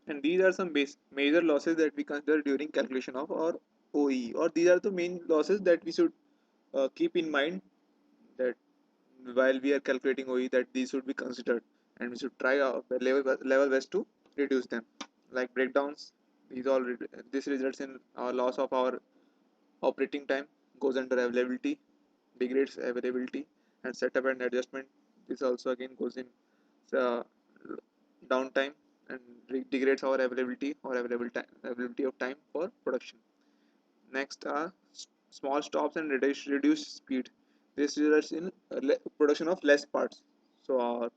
And these are some major losses that we consider during calculation of our OE, or these are the main losses that we should keep in mind, that while we are calculating OE, that these should be considered, and we should try our level best to reduce them. Like breakdowns, this results in our loss of our operating time, goes under availability, degrades availability, and setup and adjustment. This also again goes in uh, downtime and degrades our availability or availability of time for production. Next are small stops and reduced speed. This results in production of less parts. So our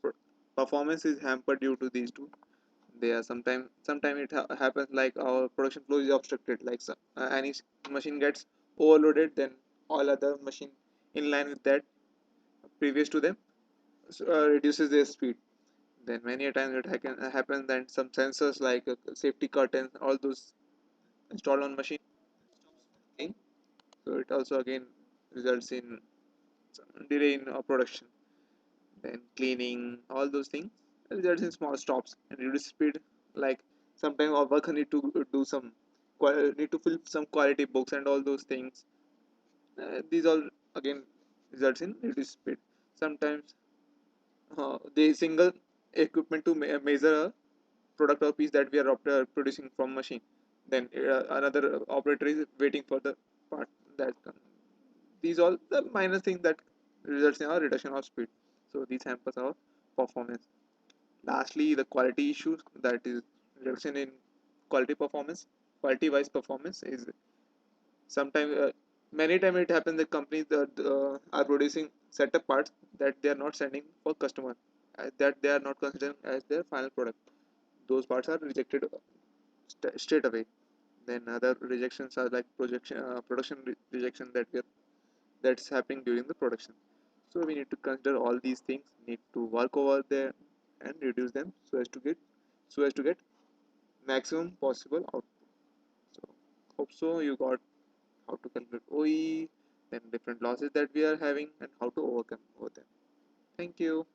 performance is hampered due to these two. They are sometime it happens like our production flow is obstructed. Like any machine gets overloaded, then all other machine in line with that previous to them reduces their speed. Then many a times it happens that some sensors like safety curtains, all those installed on machine stops working. So it also again results in some delay in production. Then cleaning, all those things results in small stops and reduce speed. Like sometimes our worker need to do some need to fill some quality books and all those things. These all again results in reduced speed. Sometimes the single equipment to measure a product or piece that we are producing from machine, then another operator is waiting for the part that these all the minor things that results in a reduction of speed. So these hampers our performance. Lastly, the quality issues, that is reduction in quality performance. Quality wise performance is sometimes many times it happens that companies that are producing setup parts that they are not sending for customer, that they are not considering as their final product. Those parts are rejected straight away. Then other rejections are like production rejection that's happening during the production. So we need to consider all these things, need to work over there and reduce them so as to get maximum possible output. So hope so you got how to calculate OE, then different losses that we are having and how to overcome over them. Thank you.